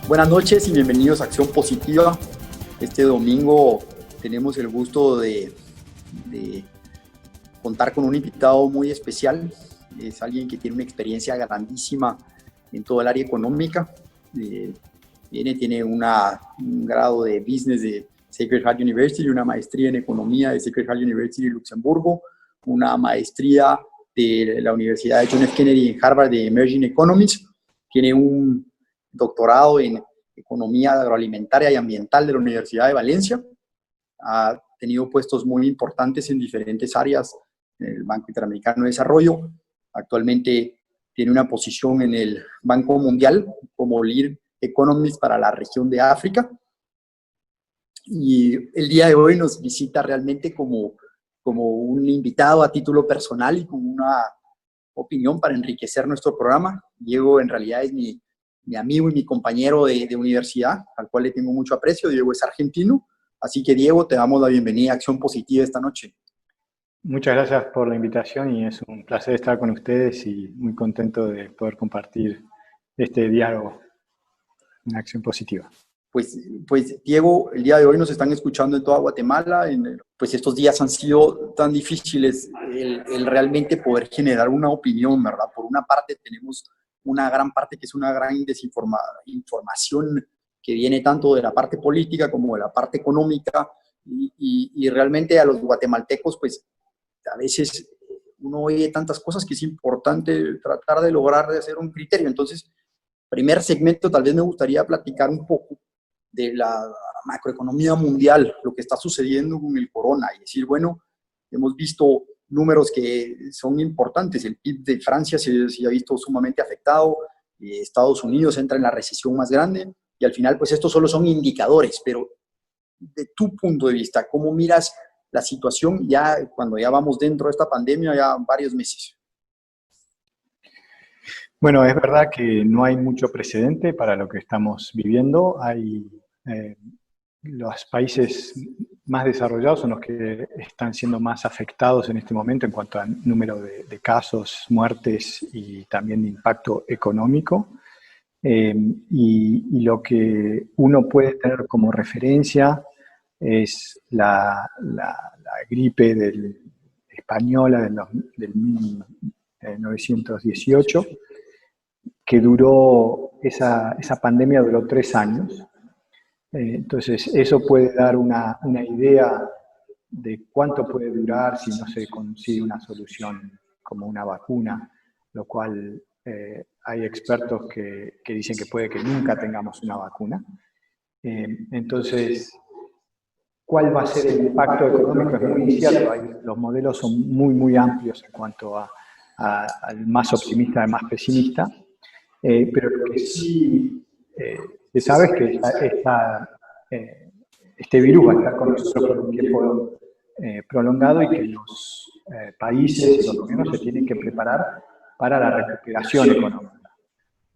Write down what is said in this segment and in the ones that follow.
Buenas noches y bienvenidos a Acción Positiva. Este domingo tenemos el gusto de contar con un invitado muy especial. Es alguien que tiene una experiencia grandísima en todo el área económica. Tiene un grado de business de Sacred Heart University, una maestría en economía de Sacred Heart University de Luxemburgo, una maestría de la Universidad de John F. Kennedy en Harvard de Emerging Economics. Tiene un doctorado en economía agroalimentaria y ambiental de la Universidad de Valencia. Ha tenido puestos muy importantes en diferentes áreas en el Banco Interamericano de Desarrollo. Actualmente tiene una posición en el Banco Mundial como Lead Economist para la región de África. Y el día de hoy nos visita realmente como un invitado a título personal y con una opinión para enriquecer nuestro programa. Diego en realidad es mi amigo y mi compañero de universidad, al cual le tengo mucho aprecio. Diego es argentino, así que Diego, te damos la bienvenida a Acción Positiva esta noche. Muchas gracias por la invitación y es un placer estar con ustedes y muy contento de poder compartir este diálogo en Acción Positiva. Pues Diego, el día de hoy nos están escuchando en toda Guatemala. Pues estos días han sido tan difíciles el realmente poder generar una opinión, ¿verdad? Por una parte tenemos una gran parte que es una gran información que viene tanto de la parte política como de la parte económica y realmente a los guatemaltecos pues a veces uno oye tantas cosas que es importante tratar de lograr de hacer un criterio. Entonces, primer segmento tal vez me gustaría platicar un poco de la macroeconomía mundial, lo que está sucediendo con el corona y decir, bueno, hemos visto números que son importantes. El PIB de Francia se ha visto sumamente afectado, Estados Unidos entra en la recesión más grande y al final pues estos solo son indicadores, pero de tu punto de vista, ¿cómo miras la situación ya cuando ya vamos dentro de esta pandemia ya varios meses? Bueno, es verdad que no hay mucho precedente para lo que estamos viviendo. Los países más desarrollados son los que están siendo más afectados en este momento en cuanto al número de casos, muertes y también de impacto económico. Y lo que uno puede tener como referencia es la gripe española del 1918, que esa pandemia duró 3 años. Entonces, eso puede dar una idea de cuánto puede durar si no se consigue una solución como una vacuna, lo cual hay expertos que dicen que puede que nunca tengamos una vacuna. Entonces, ¿cuál va a ser el impacto económico? Es muy incierto. Los modelos son muy amplios en cuanto al más optimista, al más pesimista. Pero lo que sí se sabe es que este virus va a estar con nosotros por un tiempo prolongado y que los países y los gobiernos se tienen que preparar para la recuperación económica.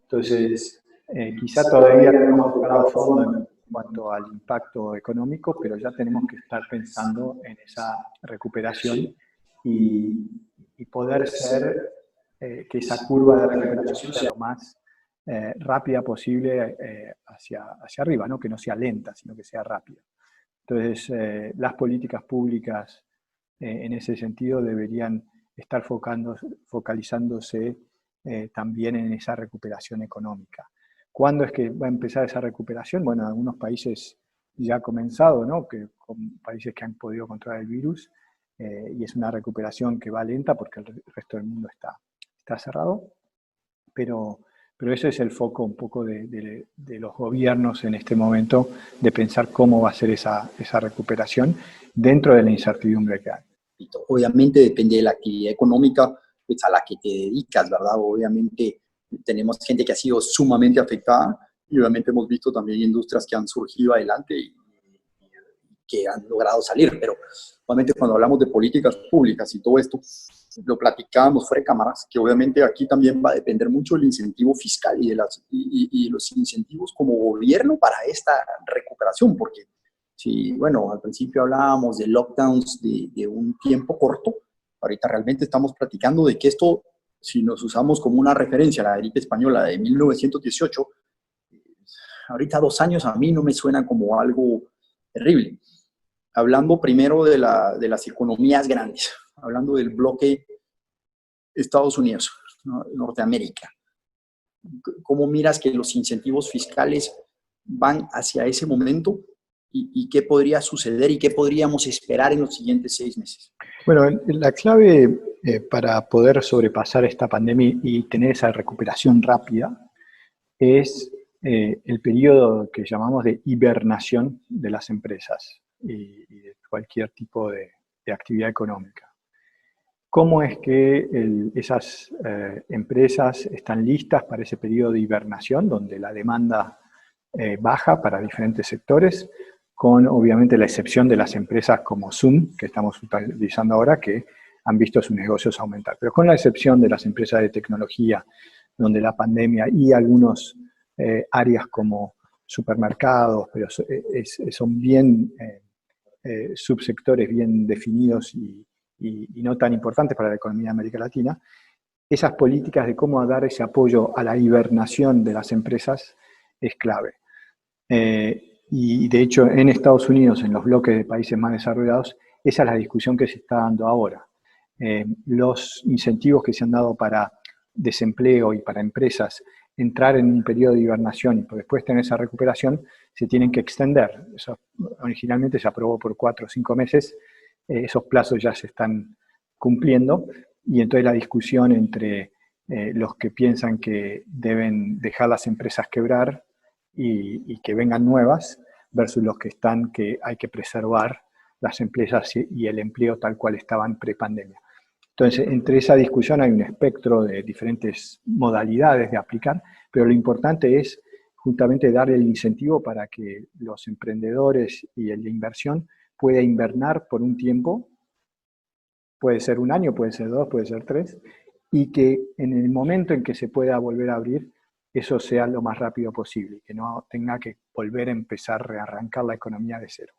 Entonces, quizá todavía no hemos tocado fondo en cuanto al impacto económico, pero ya tenemos que estar pensando en esa recuperación y poder ser que esa curva de recuperación sea lo más rápida posible hacia arriba, ¿no? Que no sea lenta, sino que sea rápida. Entonces, las políticas públicas en ese sentido deberían estar focalizándose también en esa recuperación económica. ¿Cuándo es que va a empezar esa recuperación? Bueno, en algunos países ya ha comenzado, ¿no? Con países que han podido controlar el virus, y es una recuperación que va lenta porque el resto del mundo está cerrado, pero ese es el foco un poco de los gobiernos en este momento, de pensar cómo va a ser esa recuperación dentro de la incertidumbre que hay. Obviamente depende de la actividad económica pues, a la que te dedicas, ¿verdad? Obviamente tenemos gente que ha sido sumamente afectada y obviamente hemos visto también industrias que han surgido adelante y que han logrado salir, pero obviamente cuando hablamos de políticas públicas y todo esto, lo platicábamos fuera de cámaras, que obviamente aquí también va a depender mucho del incentivo fiscal y los incentivos como gobierno para esta recuperación, porque si, bueno, al principio hablábamos de lockdowns de un tiempo corto, ahorita realmente estamos platicando de que esto, si nos usamos como una referencia, la gripe española de 1918, ahorita 2 años a mí no me suena como algo terrible. Hablando primero de las economías grandes, hablando del bloque Estados Unidos, ¿no? Norteamérica. ¿Cómo miras que los incentivos fiscales van hacia ese momento y qué podría suceder y qué podríamos esperar en los siguientes 6 meses? Bueno, la clave para poder sobrepasar esta pandemia y tener esa recuperación rápida es el periodo que llamamos de hibernación de las empresas y de cualquier tipo de actividad económica. ¿Cómo es que esas empresas están listas para ese periodo de hibernación, donde la demanda baja para diferentes sectores, con obviamente la excepción de las empresas como Zoom, que estamos utilizando ahora, que han visto sus negocios aumentar? Pero con la excepción de las empresas de tecnología, donde la pandemia y algunos áreas como supermercados, pero son bien subsectores bien definidos y no tan importantes para la economía de América Latina, esas políticas de cómo dar ese apoyo a la hibernación de las empresas es clave. Y de hecho en Estados Unidos, en los bloques de países más desarrollados, esa es la discusión que se está dando ahora. Los incentivos que se han dado para desempleo y para empresas entrar en un periodo de hibernación y después tener esa recuperación, se tienen que extender. Eso originalmente se aprobó por 4 o 5 meses, esos plazos ya se están cumpliendo, y entonces la discusión entre los que piensan que deben dejar las empresas quebrar y que vengan nuevas, versus los que están que hay que preservar las empresas y el empleo tal cual estaban pre-pandemia. Entonces, entre esa discusión hay un espectro de diferentes modalidades de aplicar, pero lo importante es justamente dar el incentivo para que los emprendedores y el de inversión pueda invernar por un tiempo, puede ser 1 año, puede ser 2, puede ser 3, y que en el momento en que se pueda volver a abrir, eso sea lo más rápido posible, que no tenga que volver a empezar a rearrancar la economía de cero.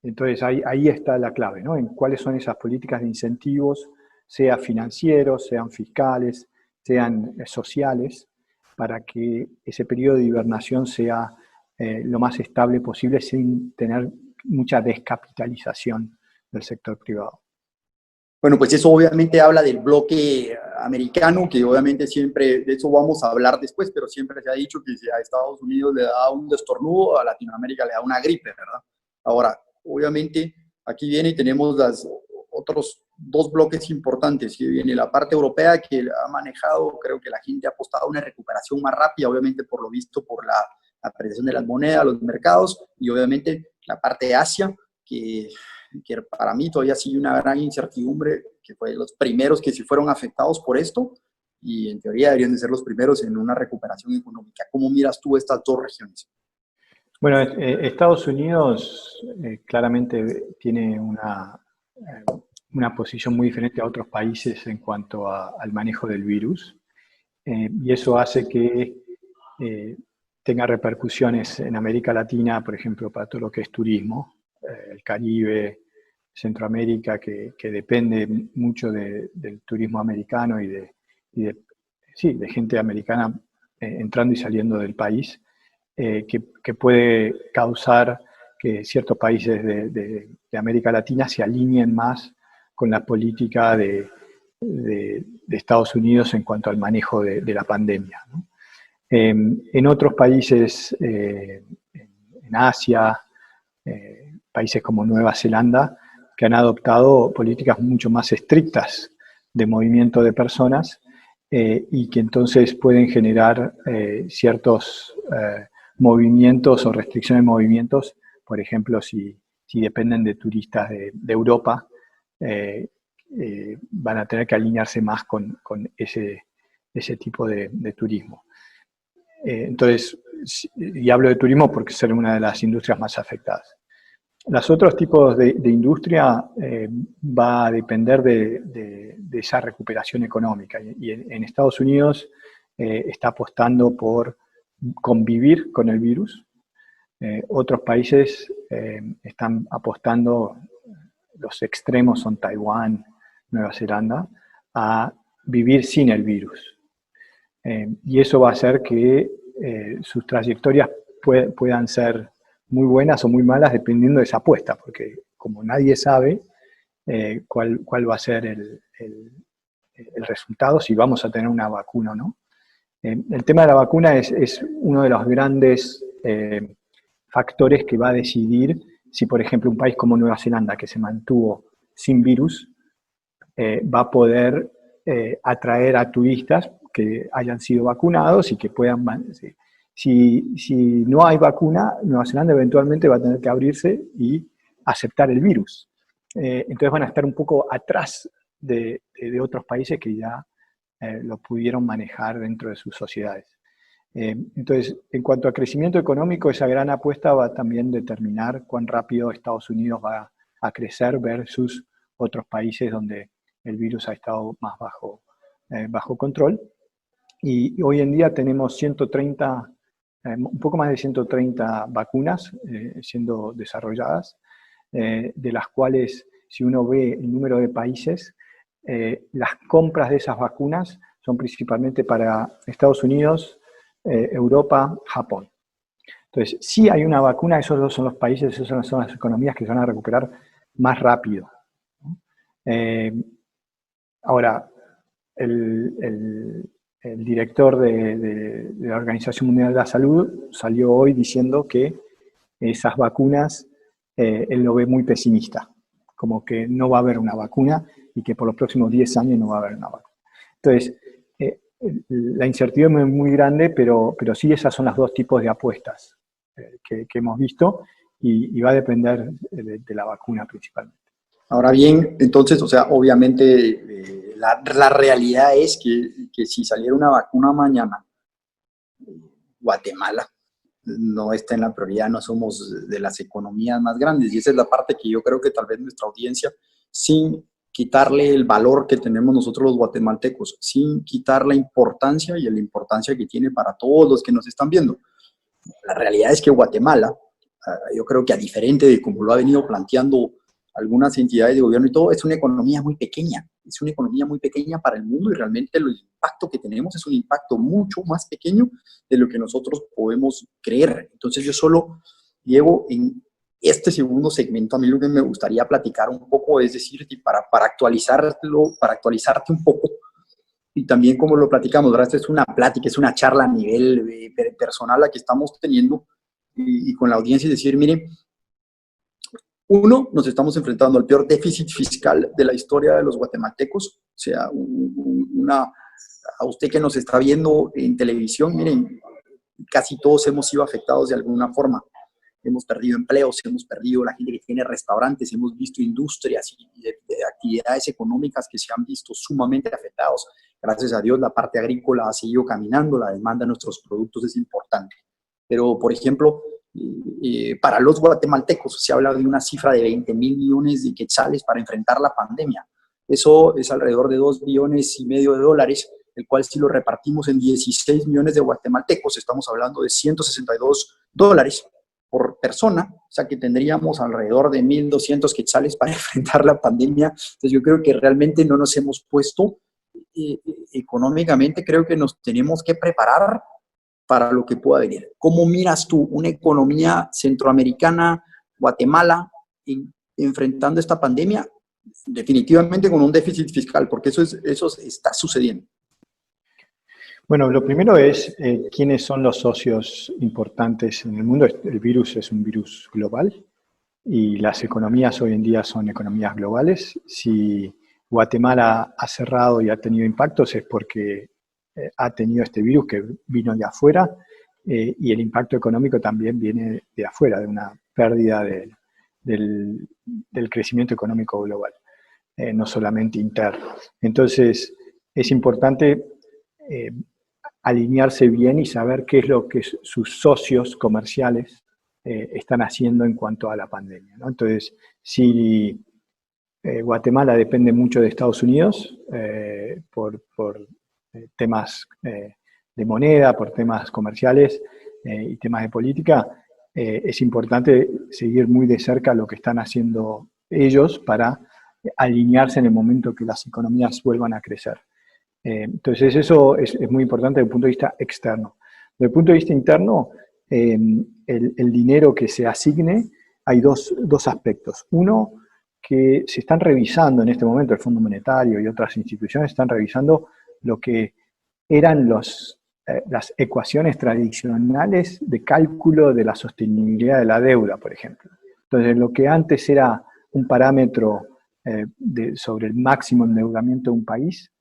Entonces ahí está la clave, ¿no? En cuáles son esas políticas de incentivos, sea financieros, sean fiscales, sean sociales, para que ese periodo de hibernación sea lo más estable posible sin tener mucha descapitalización del sector privado. Bueno, pues eso obviamente habla del bloque americano, que obviamente siempre, de eso vamos a hablar después, pero siempre se ha dicho que si a Estados Unidos le da un estornudo, a Latinoamérica le da una gripe, ¿verdad? Ahora, obviamente, aquí viene y tenemos los otros 2 bloques importantes, que viene la parte europea, que ha manejado, creo que la gente ha apostado a una recuperación más rápida, obviamente por lo visto por la apreciación de las monedas, los mercados, y obviamente la parte de Asia, que para mí todavía sigue una gran incertidumbre, que fue los primeros que sí fueron afectados por esto, y en teoría deberían de ser los primeros en una recuperación económica. ¿Cómo miras tú estas 2 regiones? Bueno, Estados Unidos claramente tiene una posición muy diferente a otros países en cuanto al manejo del virus, y eso hace que tenga repercusiones en América Latina, por ejemplo, para todo lo que es turismo, el Caribe, Centroamérica, que depende mucho del turismo americano y de gente americana entrando y saliendo del país. Que puede causar que ciertos países de América Latina se alineen más con la política de Estados Unidos en cuanto al manejo de la pandemia, ¿no? En otros países, en Asia, países como Nueva Zelanda, que han adoptado políticas mucho más estrictas de movimiento de personas y que entonces pueden generar ciertos movimientos o restricciones de movimientos, por ejemplo, si dependen de turistas de Europa, van a tener que alinearse más con ese tipo de turismo. Entonces, y hablo de turismo porque es una de las industrias más afectadas. Los otros tipos de industria va a depender de esa recuperación económica. Y en Estados Unidos está apostando por convivir con el virus. Otros países están apostando, los extremos son Taiwán, Nueva Zelanda, a vivir sin el virus. Y eso va a hacer que sus trayectorias puedan ser muy buenas o muy malas dependiendo de esa apuesta, porque como nadie sabe cuál va a ser el resultado, si vamos a tener una vacuna o no. El tema de la vacuna es uno de los grandes factores que va a decidir si, por ejemplo, un país como Nueva Zelanda, que se mantuvo sin virus, va a poder atraer a turistas que hayan sido vacunados y que puedan... Si no hay vacuna, Nueva Zelanda eventualmente va a tener que abrirse y aceptar el virus. Entonces van a estar un poco atrás de otros países que ya lo pudieron manejar dentro de sus sociedades. Entonces, en cuanto a crecimiento económico, esa gran apuesta va a también determinar cuán rápido Estados Unidos va a crecer versus otros países donde el virus ha estado más bajo control. Y hoy en día tenemos 130, un poco más de 130 vacunas siendo desarrolladas, de las cuales, si uno ve el número de países, las compras de esas vacunas son principalmente para Estados Unidos, Europa, Japón. Entonces, si hay una vacuna, esos dos son los países, esas son las economías que se van a recuperar más rápido. Ahora, el director de la Organización Mundial de la Salud salió hoy diciendo que esas vacunas él lo ve muy pesimista, como que no va a haber una vacuna y que por los próximos 10 años no va a haber una vacuna. Entonces, la incertidumbre es muy grande, pero sí esas son las dos tipos de apuestas que hemos visto y va a depender de la vacuna principalmente. Ahora bien, entonces, o sea, obviamente la realidad es que si saliera una vacuna mañana, Guatemala no está en la prioridad, no somos de las economías más grandes, y esa es la parte que yo creo que tal vez nuestra audiencia, sin quitarle el valor que tenemos nosotros los guatemaltecos, sin quitar la importancia y la importancia que tiene para todos los que nos están viendo. La realidad es que Guatemala, yo creo que a diferente de como lo ha venido planteando algunas entidades de gobierno y todo, es una economía muy pequeña, es una economía muy pequeña para el mundo y realmente el impacto que tenemos es un impacto mucho más pequeño de lo que nosotros podemos creer. Entonces yo solo llego en este segundo segmento, a mí lo que me gustaría platicar un poco es decir, para actualizarte un poco, y también como lo platicamos, ¿verdad? Esta es una plática, es una charla a nivel personal la que estamos teniendo y con la audiencia y decir, miren, uno, nos estamos enfrentando al peor déficit fiscal de la historia de los guatemaltecos, o sea, a usted que nos está viendo en televisión, miren, casi todos hemos sido afectados de alguna forma. Hemos perdido empleos, hemos perdido la gente que tiene restaurantes, hemos visto industrias y de actividades económicas que se han visto sumamente afectados. Gracias a Dios la parte agrícola ha seguido caminando, la demanda de nuestros productos es importante. Pero, por ejemplo, para los guatemaltecos se habla de una cifra de 20 mil millones de quetzales para enfrentar la pandemia. Eso es alrededor de 2,5 billones de dólares, el cual si lo repartimos en 16 millones de guatemaltecos, estamos hablando de $162 por persona, o sea que tendríamos alrededor de 1,200 quetzales para enfrentar la pandemia. Entonces yo creo que realmente no nos hemos puesto económicamente, creo que nos tenemos que preparar para lo que pueda venir. ¿Cómo miras tú una economía centroamericana, Guatemala, enfrentando esta pandemia? Definitivamente con un déficit fiscal, porque eso está sucediendo. Bueno, lo primero es quiénes son los socios importantes en el mundo. El virus es un virus global y las economías hoy en día son economías globales. Si Guatemala ha cerrado y ha tenido impactos es porque ha tenido este virus que vino de afuera y el impacto económico también viene de afuera, de una pérdida del crecimiento económico global, no solamente interno. Entonces, es importante alinearse bien y saber qué es lo que sus socios comerciales están haciendo en cuanto a la pandemia, ¿no? Entonces, si Guatemala depende mucho de Estados Unidos por temas de moneda, por temas comerciales y temas de política, es importante seguir muy de cerca lo que están haciendo ellos para alinearse en el momento que las economías vuelvan a crecer. Entonces eso es muy importante desde el punto de vista externo. Desde el punto de vista interno, el dinero que se asigne, hay dos aspectos. Uno, que se están revisando en este momento, el Fondo Monetario y otras instituciones están revisando lo que eran las ecuaciones tradicionales de cálculo de la sostenibilidad de la deuda, por ejemplo. Entonces, lo que antes era un parámetro sobre el máximo endeudamiento de un país,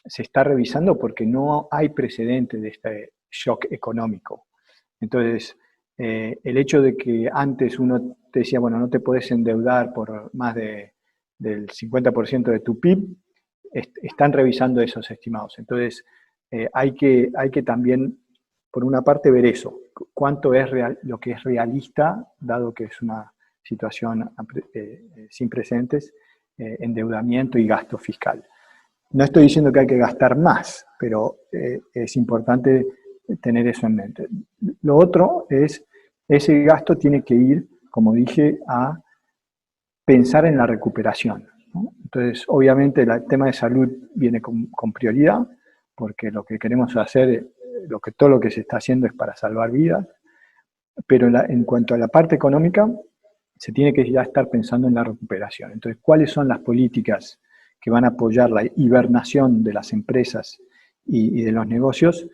se está revisando porque no hay precedente de este shock económico. Entonces, el hecho de que antes uno te decía, bueno, no te podés endeudar por más del 50% de tu PIB, están revisando esos estimados. Entonces, hay que también, por una parte, ver eso, cuánto es lo que es realista, dado que es una situación sin precedentes, endeudamiento y gasto fiscal. No estoy diciendo que hay que gastar más, pero es importante tener eso en mente. Lo otro es, ese gasto tiene que ir, como dije, a pensar en la recuperación, ¿no? Entonces, obviamente, el tema de salud viene con prioridad, porque lo que queremos hacer, todo lo que se está haciendo es para salvar vidas, pero en cuanto a la parte económica, se tiene que ya estar pensando en la recuperación. Entonces, ¿cuáles son las políticas que van a apoyar la hibernación de las empresas y de los negocios,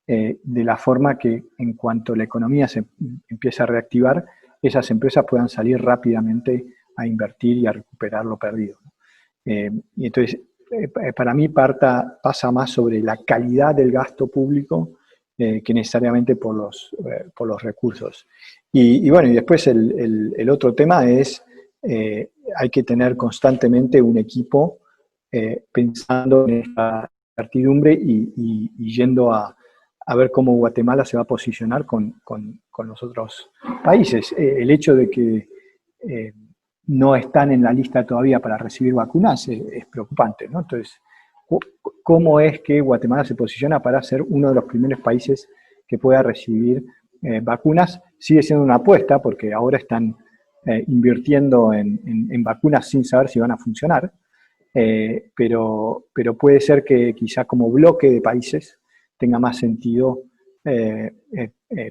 de la forma que en cuanto la economía se empiece a reactivar, esas empresas puedan salir rápidamente a invertir y a recuperar lo perdido? Y entonces, para mí pasa más sobre la calidad del gasto público que necesariamente por los recursos. Y bueno, y después el otro tema es, hay que tener constantemente un equipo pensando en esta incertidumbre y yendo a ver cómo Guatemala se va a posicionar con los otros países. El hecho de que no están en la lista todavía para recibir vacunas es preocupante, ¿no? Entonces, ¿cómo es que Guatemala se posiciona para ser uno de los primeros países que pueda recibir vacunas? Sigue siendo una apuesta porque ahora están invirtiendo en vacunas sin saber si van a funcionar, pero puede ser que quizá como bloque de países tenga más sentido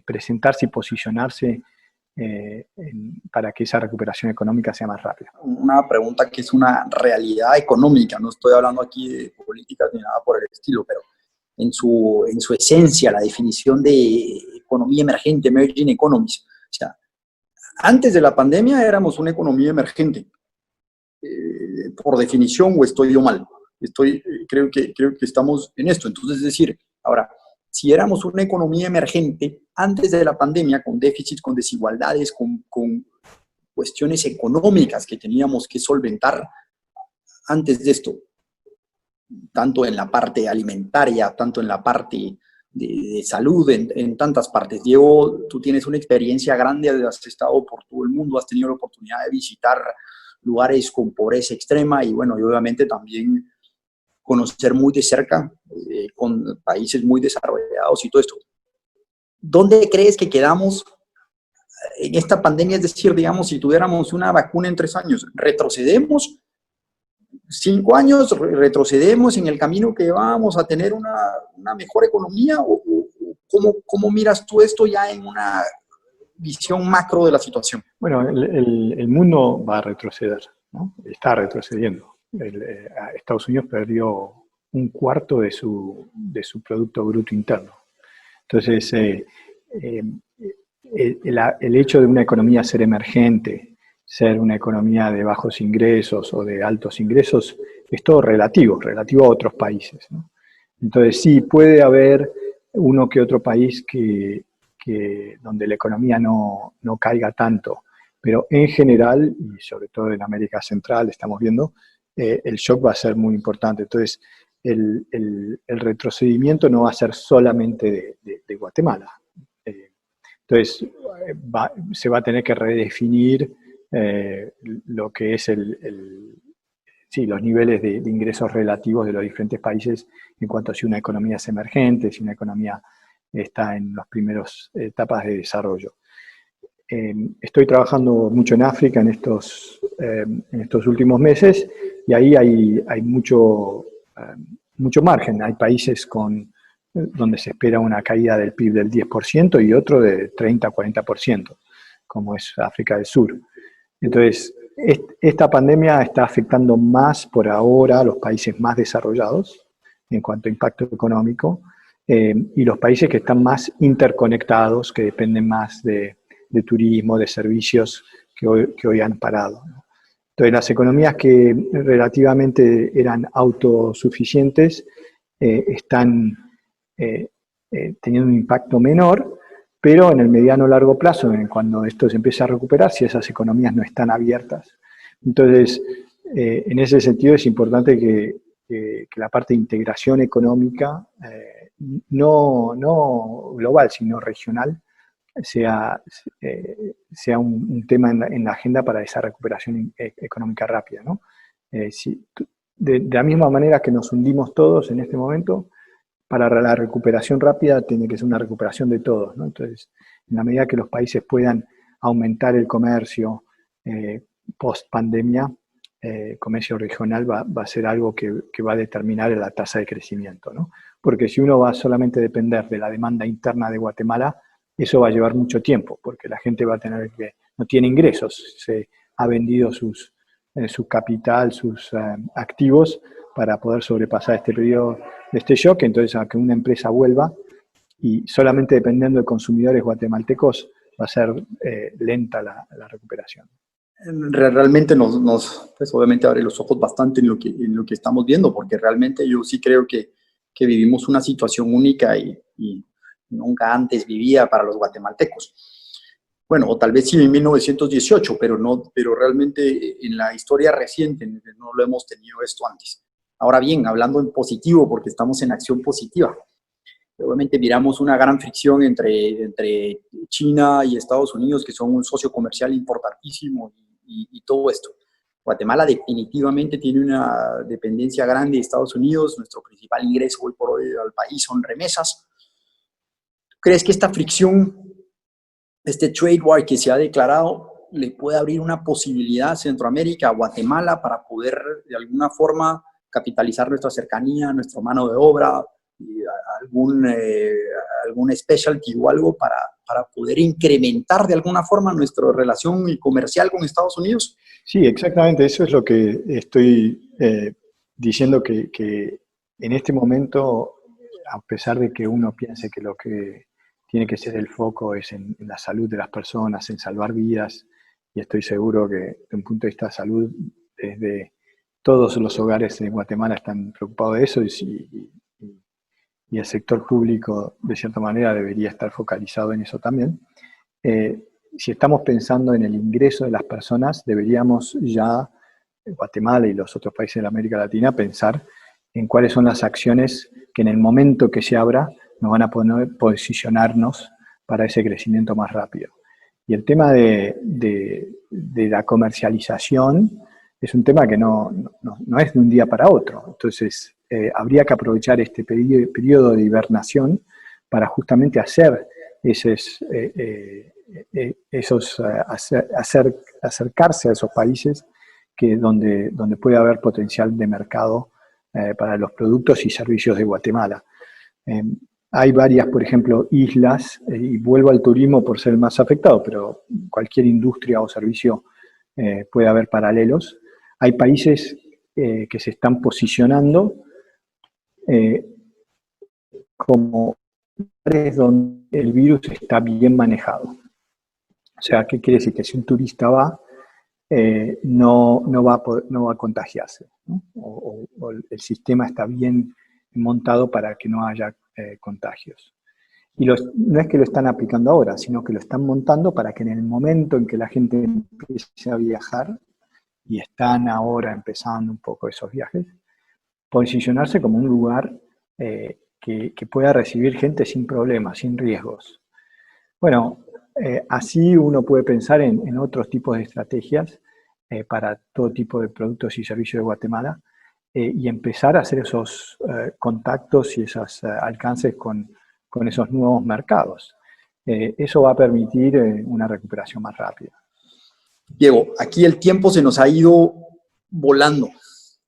presentarse y posicionarse para que esa recuperación económica sea más rápida. Una pregunta que es una realidad económica, no estoy hablando aquí de políticas ni nada por el estilo, pero en su esencia, la definición de economía emergente, emerging economies. O sea, antes de la pandemia éramos una economía emergente, por definición, o estoy yo mal. Creo que estamos en esto. Entonces, es decir, ahora, si éramos una economía emergente antes de la pandemia, con déficits, con desigualdades, con cuestiones económicas que teníamos que solventar antes de esto, tanto en la parte alimentaria, tanto en la parte de salud, en tantas partes. Diego, tú tienes una experiencia grande, has estado por todo el mundo, has tenido la oportunidad de visitar lugares con pobreza extrema y bueno, y obviamente también conocer muy de cerca con países muy desarrollados y todo esto. ¿Dónde crees que quedamos en esta pandemia? Es decir, digamos, si tuviéramos una vacuna en 3 años, ¿retrocedemos 5 años? ¿Retrocedemos en el camino que vamos a tener una mejor economía? ¿O cómo miras tú esto ya en una visión macro de la situación? Bueno, el mundo va a retroceder, ¿no? Está retrocediendo. Estados Unidos perdió 1/4 de su Producto Bruto Interno. Entonces, el hecho de una economía ser emergente, ser una economía de bajos ingresos o de altos ingresos, es todo relativo a otros países, ¿no? Entonces, sí, puede haber uno que otro país donde la economía no caiga tanto, pero en general, y sobre todo en América Central, estamos viendo, el shock va a ser muy importante. Entonces, el retrocedimiento no va a ser solamente de Guatemala. Entonces, se va a tener que redefinir lo que es los niveles de ingresos relativos de los diferentes países en cuanto a si una economía es emergente, si una economía está en las primeras etapas de desarrollo. Estoy trabajando mucho en África en estos últimos meses y ahí hay mucho margen. Hay países con donde se espera una caída del PIB del 10% y otro de 30-40%, como es África del Sur. Entonces, esta pandemia está afectando más por ahora a los países más desarrollados en cuanto a impacto económico, y los países que están más interconectados, que dependen más de turismo, de servicios que hoy han parado, ¿no? Entonces, las economías que relativamente eran autosuficientes están teniendo un impacto menor, pero en el mediano o largo plazo, cuando esto se empieza a recuperar, si esas economías no están abiertas. Entonces, en ese sentido es importante que la parte de integración económica, no global, sino regional, sea un tema en la agenda para esa recuperación económica rápida, ¿no? De la misma manera que nos hundimos todos en este momento, para la recuperación rápida tiene que ser una recuperación de todos, ¿no? Entonces, en la medida que los países puedan aumentar el comercio post pandemia, comercio regional va a ser algo que va a determinar la tasa de crecimiento, ¿no? Porque si uno va solamente a depender de la demanda interna de Guatemala, eso va a llevar mucho tiempo, porque la gente va a tener no tiene ingresos, se ha vendido su capital, sus activos para poder sobrepasar este periodo de este shock. Entonces, a que una empresa vuelva y solamente dependiendo de consumidores guatemaltecos va a ser lenta la recuperación. Realmente pues obviamente abre los ojos bastante en lo que estamos viendo, porque realmente yo sí creo que vivimos una situación única y nunca antes vivía para los guatemaltecos. Bueno, o tal vez sí en 1918, pero realmente en la historia reciente no lo hemos tenido esto antes. Ahora bien, hablando en positivo, porque estamos en acción positiva, obviamente miramos una gran fricción entre China y Estados Unidos, que son un socio comercial importantísimo, y todo esto. Guatemala definitivamente tiene una dependencia grande de Estados Unidos. Nuestro principal ingreso hoy por hoy al país son remesas. ¿Crees que esta fricción, este trade war que se ha declarado, le puede abrir una posibilidad a Centroamérica, a Guatemala, para poder de alguna forma capitalizar nuestra cercanía, nuestra mano de obra, algún specialty o algo para poder incrementar de alguna forma nuestra relación comercial con Estados Unidos? Sí, exactamente, eso es lo que estoy diciendo, que en este momento, a pesar de que uno piense que lo que tiene que ser el foco es en la salud de las personas, en salvar vidas, y estoy seguro que desde un punto de vista de salud, desde todos los hogares de Guatemala están preocupados de eso, y el sector público, de cierta manera, debería estar focalizado en eso también. Si estamos pensando en el ingreso de las personas, deberíamos ya, Guatemala y los otros países de América Latina, pensar en cuáles son las acciones que en el momento que se abra nos van a poder posicionarnos para ese crecimiento más rápido. Y el tema de la comercialización es un tema que no es de un día para otro. Entonces, habría que aprovechar este periodo de hibernación para justamente hacer acercarse a esos países donde puede haber potencial de mercado para los productos y servicios de Guatemala. Hay varias, por ejemplo, islas, y vuelvo al turismo por ser el más afectado, pero cualquier industria o servicio puede haber paralelos. Hay países que se están posicionando como lugares donde el virus está bien manejado. O sea, ¿qué quiere decir? Que si un turista va, no va a contagiarse, ¿no? O el sistema está bien montado para que no haya contagios. Y no es que lo están aplicando ahora, sino que lo están montando para que en el momento en que la gente empiece a viajar, y están ahora empezando un poco esos viajes, posicionarse como un lugar que pueda recibir gente sin problemas, sin riesgos. Bueno, así uno puede pensar en otros tipos de estrategias para todo tipo de productos y servicios de Guatemala, y empezar a hacer esos contactos y esos alcances con esos nuevos mercados. Eso va a permitir una recuperación más rápida. Diego, aquí el tiempo se nos ha ido volando.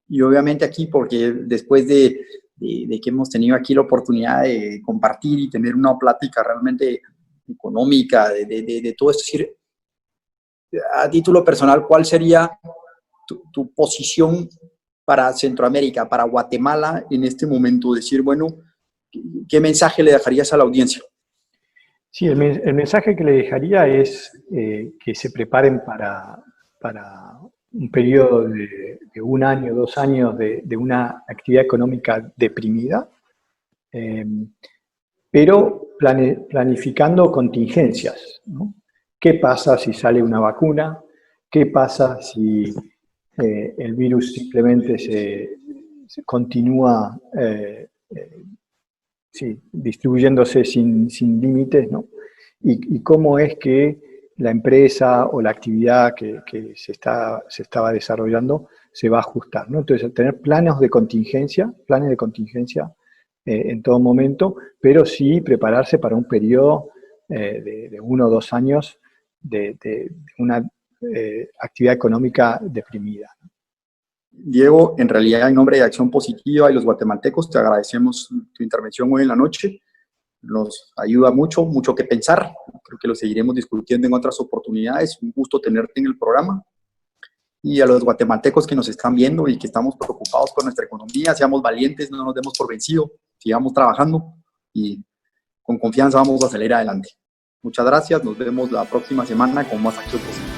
Y obviamente aquí, porque después de de que hemos tenido aquí la oportunidad de compartir y tener una plática realmente económica, de todo esto. Es decir, a título personal, ¿cuál sería tu posición para Centroamérica, para Guatemala en este momento? Decir, bueno, ¿qué mensaje le dejarías a la audiencia? Sí, el mensaje que le dejaría es que se preparen para un periodo de 1 año, 2 años de una actividad económica deprimida, pero planificando contingencias, ¿no? ¿Qué pasa si sale una vacuna? ¿Qué pasa si el virus simplemente se continúa distribuyéndose sin límites, ¿no? Y cómo es que la empresa o la actividad que se estaba desarrollando se va a ajustar, ¿no? Entonces, tener planes de contingencia en todo momento, pero sí prepararse para un periodo de 1 o 2 años de una actividad económica deprimida. Diego, en realidad, en nombre de Acción Positiva y los guatemaltecos, te agradecemos tu intervención hoy en la noche. Nos ayuda mucho, mucho que pensar. Creo que lo seguiremos discutiendo en otras oportunidades. Un gusto tenerte en el programa. Y a los guatemaltecos que nos están viendo y que estamos preocupados por nuestra economía, seamos valientes, no nos demos por vencidos, sigamos trabajando y con confianza vamos a salir adelante. Muchas gracias, nos vemos la próxima semana con más Acción Positiva.